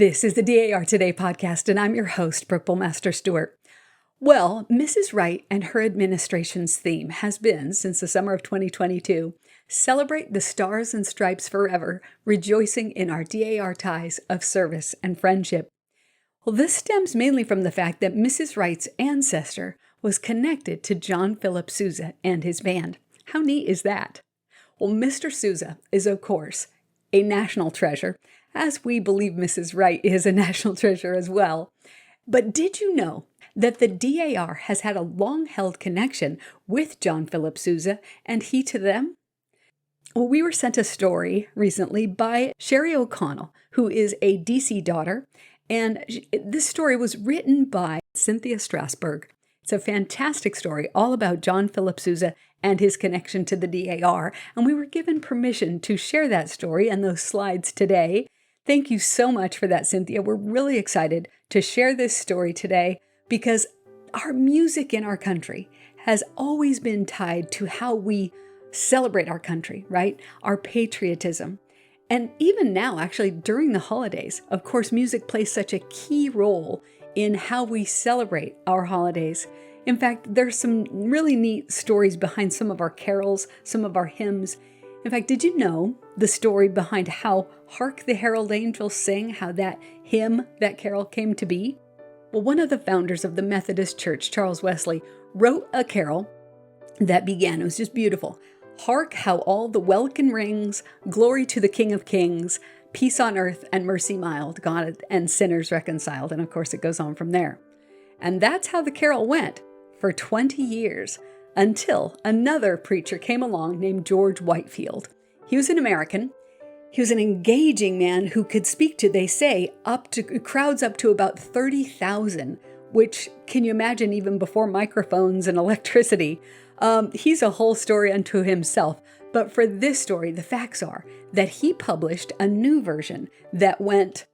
This is the DAR Today podcast, and I'm your host, Brooke Bullmaster Stewart. Well, Mrs. Wright and her administration's theme has been, since the summer of 2022, celebrate the stars and stripes forever, rejoicing in our DAR ties of service and friendship. Well, this stems mainly from the fact that Mrs. Wright's ancestor was connected to John Philip Sousa and his band. How neat is that? Well, Mr. Souza is, of course, a national treasure, as we believe Mrs. Wright is a national treasure as well. But did you know that the DAR has had a long-held connection with John Philip Sousa and he to them? Well, we were sent a story recently by Sherry O'Connell, who is a DC daughter, and this story was written by Cynthia Strasberg. It's a fantastic story all about John Philip Sousa and his connection to the DAR, and we were given permission to share that story and those slides today. Thank you so much for that, Cynthia. We're really excited to share this story today because our music in our country has always been tied to how we celebrate our country, right? Our patriotism. And even now, actually, during the holidays, of course, music plays such a key role in how we celebrate our holidays. In fact, there's some really neat stories behind some of our carols, some of our hymns. In fact, did you know the story behind how Hark, the Herald Angels Sing, how that hymn, that carol came to be? Well, one of the founders of the Methodist Church, Charles Wesley, wrote a carol that began, it was just beautiful. Hark, how all the welkin rings, glory to the King of Kings, peace on earth and mercy mild, God and sinners reconciled. And of course, it goes on from there. And that's how the carol went for 20 years. Until another preacher came along named George Whitefield. He was an American. He was an engaging man who could speak to, they say, crowds up to about 30,000, which can you imagine even before microphones and electricity? He's a whole story unto himself. But for this story, the facts are that he published a new version that went,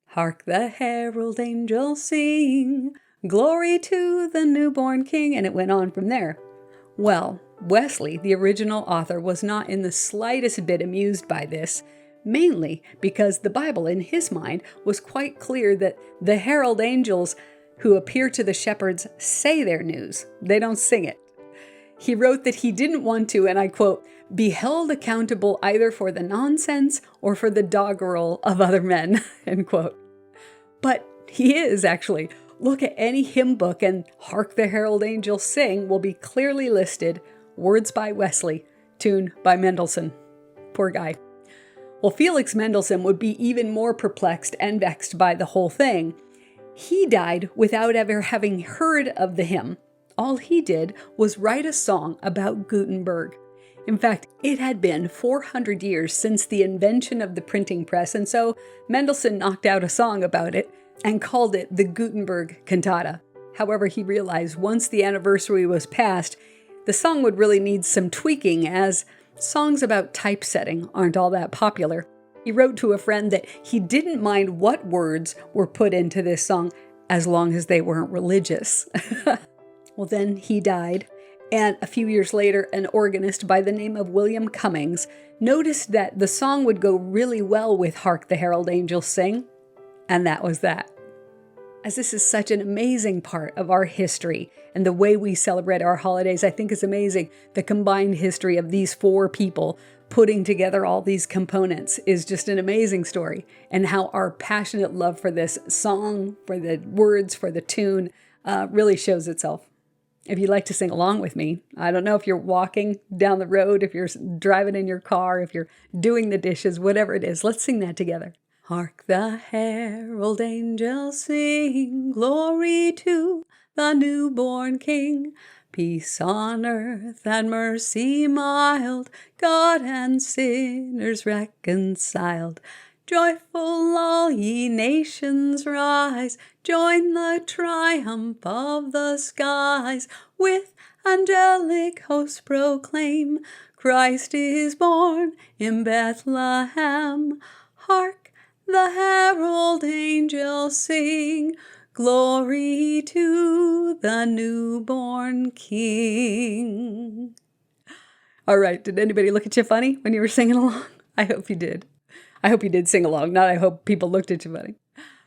Hark the herald angels sing, glory to the newborn king, and it went on from there. Well, Wesley, the original author, was not in the slightest bit amused by this, mainly because the Bible, in his mind, was quite clear that the herald angels who appear to the shepherds say their news. They don't sing it. He wrote that he didn't want to, and I quote, be held accountable either for the nonsense or for the doggerel of other men, end quote. But he is actually. Look at any hymn book and Hark the Herald Angels Sing will be clearly listed, words by Wesley, tune by Mendelssohn. Poor guy. Well, Felix Mendelssohn would be even more perplexed and vexed by the whole thing. He died without ever having heard of the hymn. All he did was write a song about Gutenberg. In fact, it had been 400 years since the invention of the printing press, and so Mendelssohn knocked out a song about it and called it the Gutenberg Cantata. However, he realized once the anniversary was passed, the song would really need some tweaking as songs about typesetting aren't all that popular. He wrote to a friend that he didn't mind what words were put into this song as long as they weren't religious. Well, then he died, and a few years later, an organist by the name of William Cummings noticed that the song would go really well with Hark the Herald Angels Sing. And that was that. As this is such an amazing part of our history and the way we celebrate our holidays, I think is amazing. The combined history of these four people putting together all these components is just an amazing story. And how our passionate love for this song, for the words, for the tune, really shows itself. If you'd like to sing along with me, I don't know if you're walking down the road, if you're driving in your car, if you're doing the dishes, whatever it is, let's sing that together. Hark the herald angels sing, glory to the newborn King. Peace on earth and mercy mild, God and sinners reconciled. Joyful all ye nations rise, join the triumph of the skies. With angelic hosts proclaim, Christ is born in Bethlehem. Hark the herald angels sing, glory to the newborn King. All right, did anybody look at you funny when you were singing along? I hope you did. I hope you did sing along, not I hope people looked at you funny.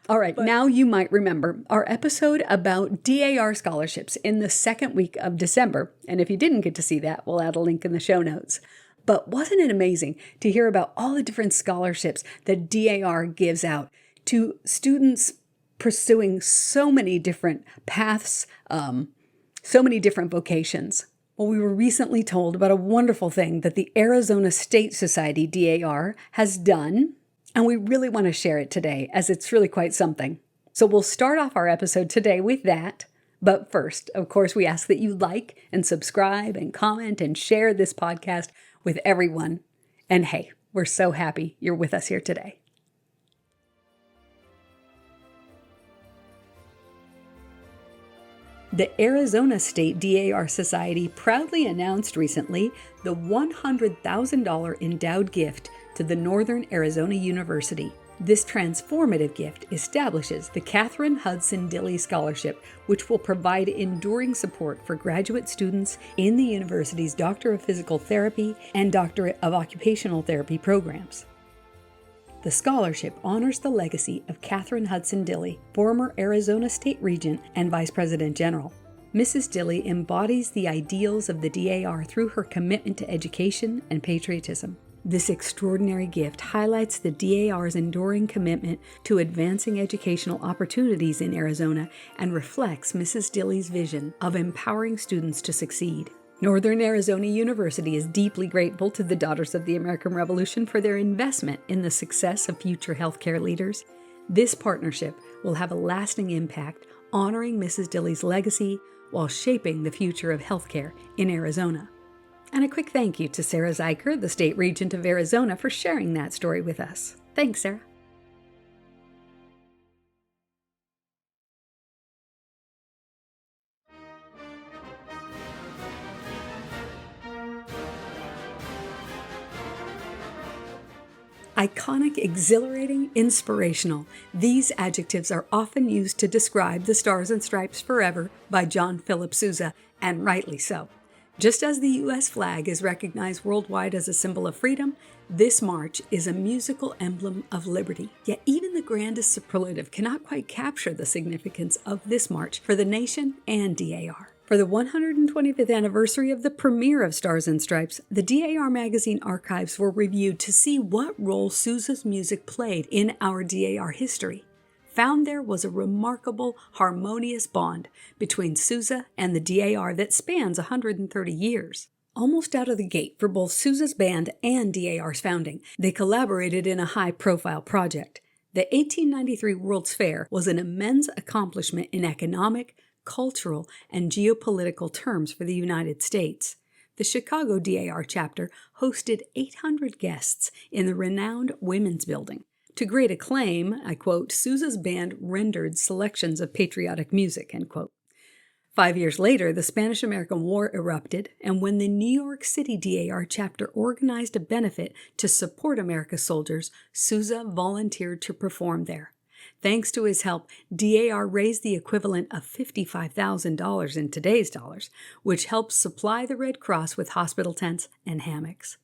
All right, now you might remember our episode about DAR scholarships in the second week of December. And if you didn't get to see that, we'll add a link in the show notes. But wasn't it amazing to hear about all the different scholarships that DAR gives out to students pursuing so many different paths, so many different vocations? Well, we were recently told about a wonderful thing that the Arizona State Society DAR has done, and we really want to share it today as it's really quite something. So we'll start off our episode today with that. But first, of course, we ask that you like and subscribe and comment and share this podcast with everyone. And hey, we're so happy you're with us here today. The Arizona State DAR Society proudly announced recently the $100,000 endowed gift to the Northern Arizona University. This transformative gift establishes the Katherine Hudson Dilley Scholarship, which will provide enduring support for graduate students in the university's Doctor of Physical Therapy and Doctorate of Occupational Therapy programs. The scholarship honors the legacy of Katherine Hudson Dilley, former Arizona State Regent and Vice President General. Mrs. Dilley embodies the ideals of the DAR through her commitment to education and patriotism. This extraordinary gift highlights the DAR's enduring commitment to advancing educational opportunities in Arizona and reflects Mrs. Dilley's vision of empowering students to succeed. Northern Arizona University is deeply grateful to the Daughters of the American Revolution for their investment in the success of future healthcare leaders. This partnership will have a lasting impact, honoring Mrs. Dilley's legacy while shaping the future of healthcare in Arizona. And a quick thank you to Sarah Zeiker, the State Regent of Arizona, for sharing that story with us. Thanks, Sarah. Iconic, exhilarating, inspirational. These adjectives are often used to describe the Stars and Stripes Forever by John Philip Sousa, and rightly so. Just as the U.S. flag is recognized worldwide as a symbol of freedom, this march is a musical emblem of liberty. Yet even the grandest superlative cannot quite capture the significance of this march for the nation and DAR. For the 125th anniversary of the premiere of Stars and Stripes, the DAR magazine archives were reviewed to see what role Sousa's music played in our DAR history. Found there was a remarkable, harmonious bond between Souza and the DAR that spans 130 years. Almost out of the gate for both Sousa's band and DAR's founding, they collaborated in a high-profile project. The 1893 World's Fair was an immense accomplishment in economic, cultural, and geopolitical terms for the United States. The Chicago DAR chapter hosted 800 guests in the renowned Women's Building. To great acclaim, I quote, Sousa's band rendered selections of patriotic music, end quote. 5 years later, the Spanish-American War erupted, and when the New York City DAR chapter organized a benefit to support America's soldiers, Sousa volunteered to perform there. Thanks to his help, DAR raised the equivalent of $55,000 in today's dollars, which helped supply the Red Cross with hospital tents and hammocks.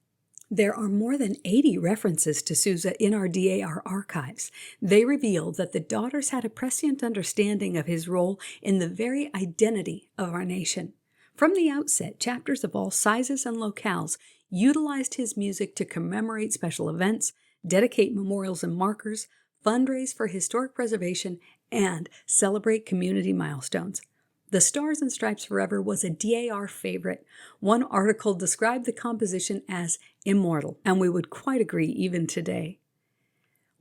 There are more than 80 references to Sousa in our DAR archives. They reveal that the Daughters had a prescient understanding of his role in the very identity of our nation. From the outset, chapters of all sizes and locales utilized his music to commemorate special events, dedicate memorials and markers, fundraise for historic preservation, and celebrate community milestones. The Stars and Stripes Forever was a DAR favorite. One article described the composition as immortal, and we would quite agree even today.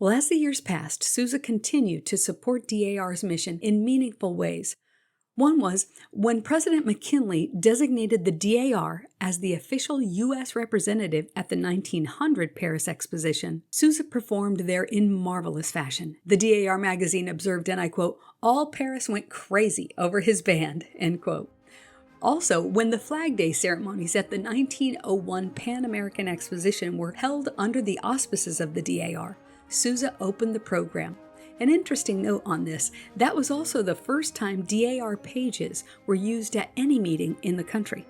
Well, as the years passed, Sousa continued to support DAR's mission in meaningful ways. One was when President McKinley designated the DAR as the official U.S. representative at the 1900 Paris Exposition. Sousa performed there in marvelous fashion. The DAR magazine observed, and I quote, "All Paris went crazy over his band," end quote. Also, when the Flag Day ceremonies at the 1901 Pan American Exposition were held under the auspices of the DAR, Sousa opened the program. An interesting note on this, that was also the first time DAR pages were used at any meeting in the country.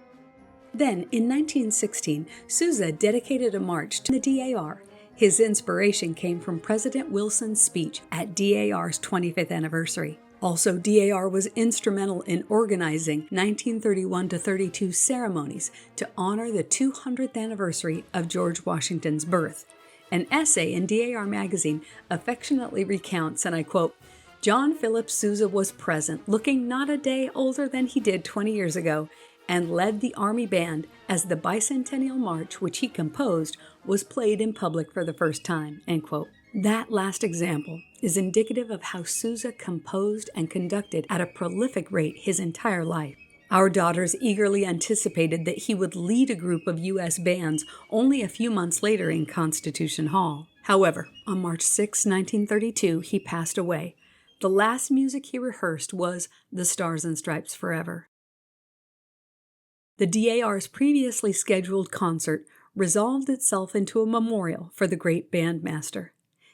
Then, in 1916, Sousa dedicated a march to the DAR. His inspiration came from President Wilson's speech at DAR's 25th anniversary. Also, DAR was instrumental in organizing 1931-32 ceremonies to honor the 200th anniversary of George Washington's birth. An essay in DAR magazine affectionately recounts, and I quote, "John Philip Sousa was present, looking not a day older than he did 20 years ago, and led the Army Band as the Bicentennial March, which he composed, was played in public for the first time." End quote. That last example is indicative of how Sousa composed and conducted at a prolific rate his entire life. Our daughters eagerly anticipated that he would lead a group of U.S. bands only a few months later in Constitution Hall. However, on March 6, 1932, he passed away. The last music he rehearsed was The Stars and Stripes Forever. The DAR's previously scheduled concert resolved itself into a memorial for the great bandmaster.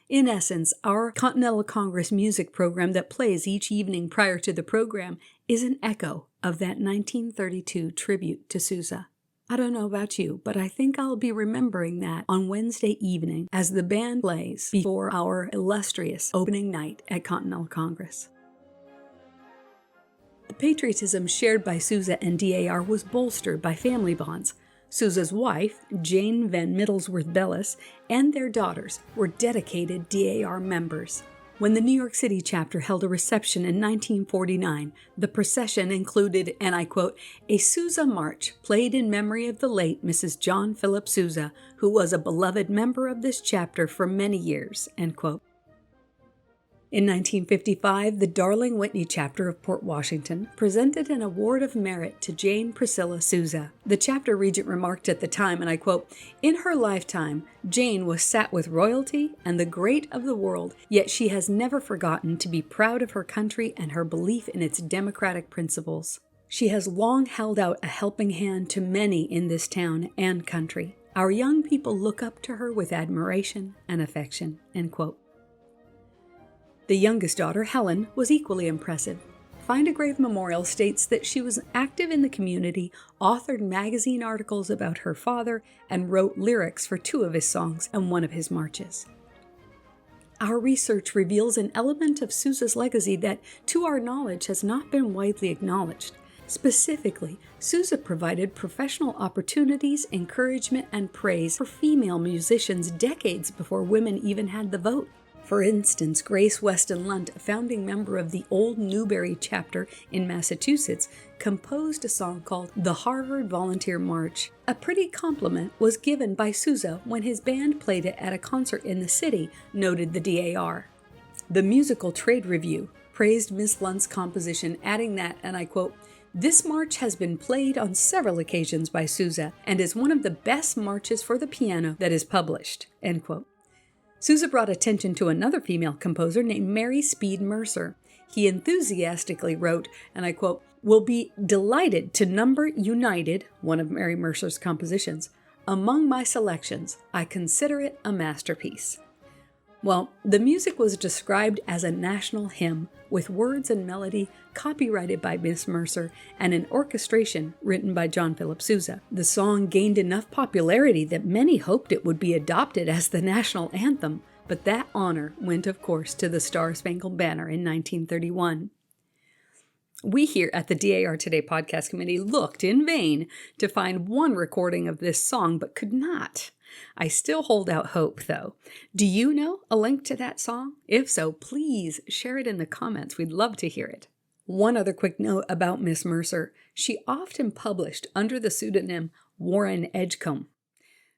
In essence, our Continental Congress music program that plays each evening prior to the program is an echo of that 1932 tribute to Sousa. I don't know about you, but I think I'll be remembering that on Wednesday evening as the band plays before our illustrious opening night at Continental Congress. The patriotism shared by Sousa and DAR was bolstered by family bonds. Sousa's wife, Jane Van Middlesworth Bellis, and their daughters were dedicated DAR members. When the New York City chapter held a reception in 1949, the procession included, and I quote, "a Sousa march played in memory of the late Mrs. John Philip Sousa, who was a beloved member of this chapter for many years." End quote. In 1955, the Darling Whitney chapter of Port Washington presented an award of merit to Jane Priscilla Sousa. The chapter regent remarked at the time, and I quote, "In her lifetime, Jane was sat with royalty and the great of the world, yet she has never forgotten to be proud of her country and her belief in its democratic principles. She has long held out a helping hand to many in this town and country. Our young people look up to her with admiration and affection." End quote. The youngest daughter, Helen, was equally impressive. Find a Grave Memorial states that she was active in the community, authored magazine articles about her father, and wrote lyrics for 2 of his songs and 1 of his marches. Our research reveals an element of Souzas legacy that, to our knowledge, has not been widely acknowledged. Specifically, Sousa provided professional opportunities, encouragement, and praise for female musicians decades before women even had the vote. For instance, Grace Weston Lunt, a founding member of the Old Newbury chapter in Massachusetts, composed a song called The Harvard Volunteer March. A pretty compliment was given by Sousa when his band played it at a concert in the city, noted the DAR. The Musical Trade Review praised Miss Lunt's composition, adding that, and I quote, "This march has been played on several occasions by Sousa and is one of the best marches for the piano that is published." End quote. Sousa brought attention to another female composer named Mary Speed Mercer. He enthusiastically wrote, and I quote, "Will be delighted to number United," one of Mary Mercer's compositions, "among my selections. I consider it a masterpiece." Well, the music was described as a national hymn, with words and melody copyrighted by Miss Mercer and an orchestration written by John Philip Sousa. The song gained enough popularity that many hoped it would be adopted as the national anthem, but that honor went, of course, to the Star-Spangled Banner in 1931. We here at the DAR Today Podcast Committee looked in vain to find one recording of this song, but could not. I still hold out hope, though. Do you know a link to that song? If so, please share it in the comments. We'd love to hear it. One other quick note about Miss Mercer. She often published under the pseudonym Warren Edgecombe.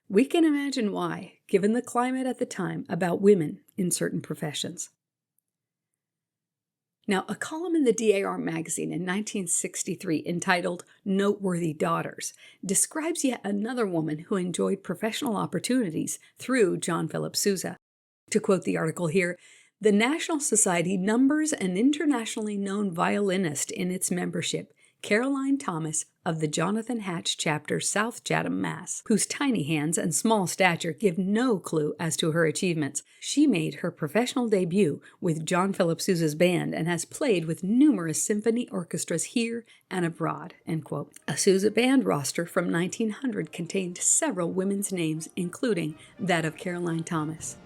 We can imagine why, given the climate at the time about women in certain professions. Now, a column in the DAR magazine in 1963 entitled Noteworthy Daughters describes yet another woman who enjoyed professional opportunities through John Philip Sousa. To quote the article here, "The National Society numbers an internationally known violinist in its membership, Caroline Thomas of the Jonathan Hatch chapter, South Chatham, Mass., whose tiny hands and small stature give no clue as to her achievements. She made her professional debut with John Philip Sousa's band and has played with numerous symphony orchestras here and abroad." End quote. A Sousa band roster from 1900 contained several women's names, including that of Caroline Thomas.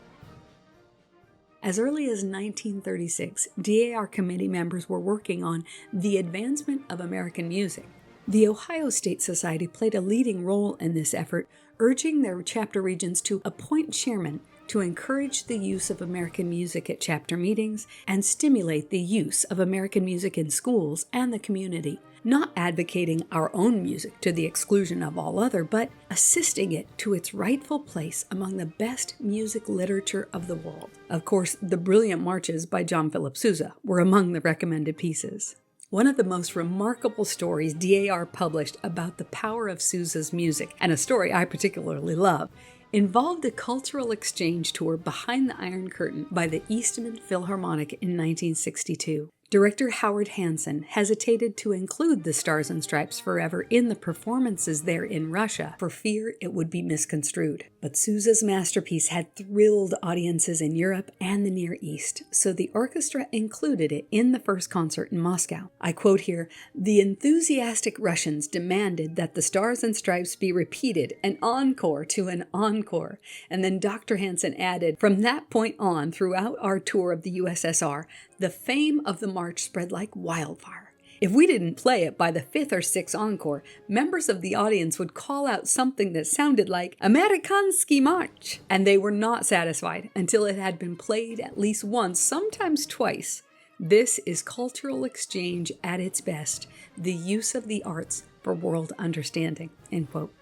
As early as 1936, DAR committee members were working on the advancement of American music. The Ohio State Society played a leading role in this effort, urging their chapter regions to appoint chairmen to encourage the use of American music at chapter meetings and stimulate the use of American music in schools and the community, not advocating our own music to the exclusion of all other, but assisting it to its rightful place among the best music literature of the world. Of course, the brilliant marches by John Philip Sousa were among the recommended pieces. One of the most remarkable stories DAR published about the power of Sousa's music, and a story I particularly love, involved a cultural exchange tour behind the Iron Curtain by the Eastman Philharmonic in 1962. Director Howard Hansen hesitated to include the Stars and Stripes Forever in the performances there in Russia for fear it would be misconstrued. But Sousa's masterpiece had thrilled audiences in Europe and the Near East, so the orchestra included it in the first concert in Moscow. I quote here, "The enthusiastic Russians demanded that the Stars and Stripes be repeated, an encore to an encore." And then Dr. Hansen added, "From that point on, throughout our tour of the USSR, the fame of the march spread like wildfire. If we didn't play it by the fifth or sixth encore, members of the audience would call out something that sounded like Amerikansky March, and they were not satisfied until it had been played at least once, sometimes twice. This is cultural exchange at its best, the use of the arts for world understanding." End quote.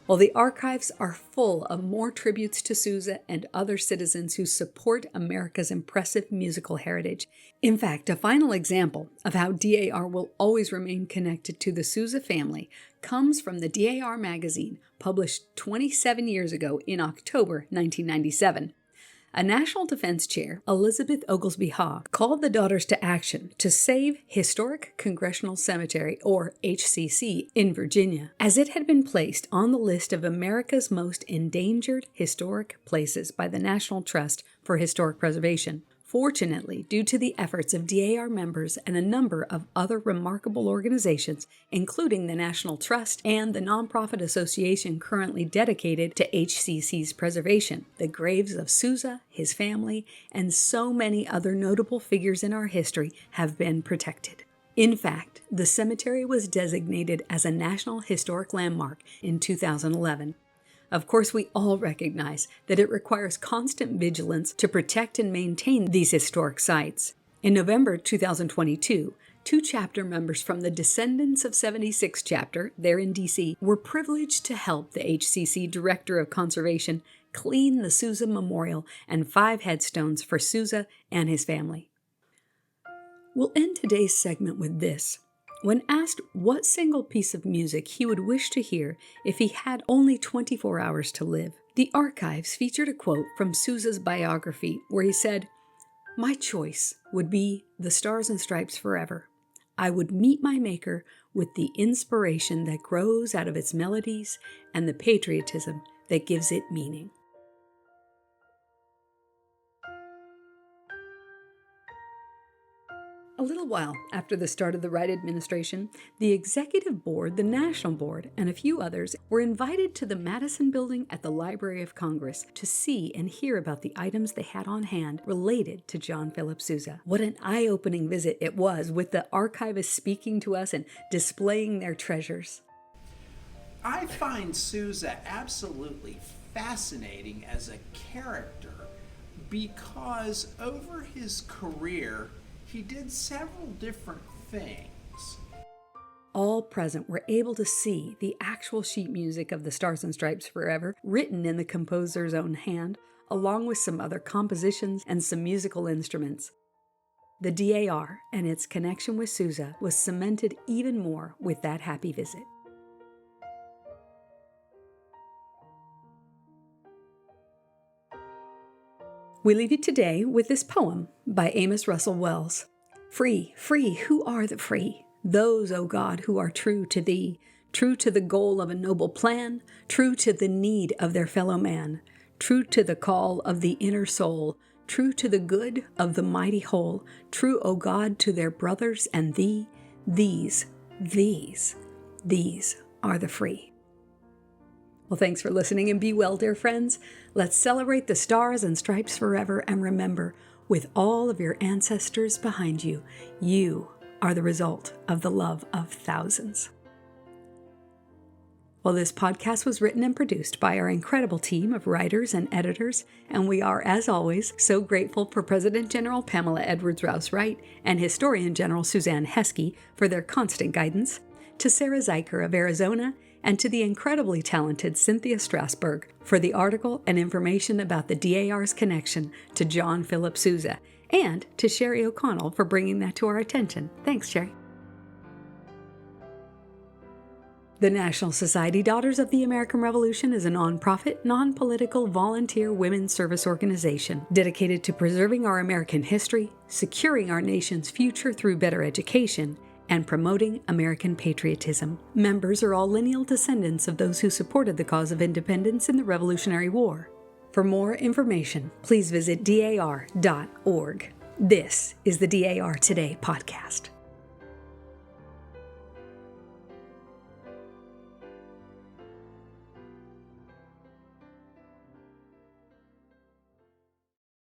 Well, the archives are full of more tributes to Sousa and other citizens who support America's impressive musical heritage. In fact, a final example of how DAR will always remain connected to the Sousa family comes from the DAR magazine, published 27 years ago in October 1997. A National Defense Chair, Elizabeth Oglesby Hogg, called the daughters to action to save Historic Congressional Cemetery, or HCC, in Virginia, as it had been placed on the list of America's most endangered historic places by the National Trust for Historic Preservation. Fortunately, due to the efforts of DAR members and a number of other remarkable organizations, including the National Trust and the nonprofit association currently dedicated to HCC's preservation, the graves of Sousa, his family, and so many other notable figures in our history have been protected. In fact, the cemetery was designated as a National Historic Landmark in 2011. Of course, we all recognize that it requires constant vigilance to protect and maintain these historic sites. In November 2022, 2 chapter members from the Descendants of 76 chapter, there in D.C., were privileged to help the HCC Director of Conservation clean the Sousa Memorial and 5 headstones for Sousa and his family. We'll end today's segment with this. When asked what single piece of music he would wish to hear if he had only 24 hours to live, the archives featured a quote from Sousa's biography where he said, "My choice would be the Stars and Stripes Forever. I would meet my maker with the inspiration that grows out of its melodies and the patriotism that gives it meaning." A little while after the start of the Wright administration, the Executive Board, the National Board, and a few others were invited to the Madison building at the Library of Congress to see and hear about the items they had on hand related to John Philip Sousa. What an eye-opening visit it was, with the archivists speaking to us and displaying their treasures. I find Sousa absolutely fascinating as a character because over his career, he did several different things. All present were able to see the actual sheet music of the Stars and Stripes Forever, written in the composer's own hand, along with some other compositions and some musical instruments. The DAR and its connection with Sousa was cemented even more with that happy visit. We leave you today with this poem by Amos Russell Wells. "Free, free, who are the free? Those, O God, who are true to Thee, true to the goal of a noble plan, true to the need of their fellow man, true to the call of the inner soul, true to the good of the mighty whole, true, O God, to their brothers and Thee, these are the free. Well, thanks for listening, and be well, dear friends. Let's celebrate the stars and stripes forever, and remember, with all of your ancestors behind you, you are the result of the love of thousands. Well, this podcast was written and produced by our incredible team of writers and editors, and we are, as always, so grateful for President General Pamela Edwards Rouse Wright and Historian General Suzanne Heskey for their constant guidance, to Sarah Zeicher of Arizona, and to the incredibly talented Cynthia Strasberg for the article and information about the DAR's connection to John Philip Sousa, and to Sherry O'Connell for bringing that to our attention. Thanks, Sherry. The National Society Daughters of the American Revolution is a nonprofit, non-political, volunteer women's service organization dedicated to preserving our American history, securing our nation's future through better education, and promoting American patriotism. Members are all lineal descendants of those who supported the cause of independence in the Revolutionary War. For more information, please visit dar.org. This is the DAR Today podcast.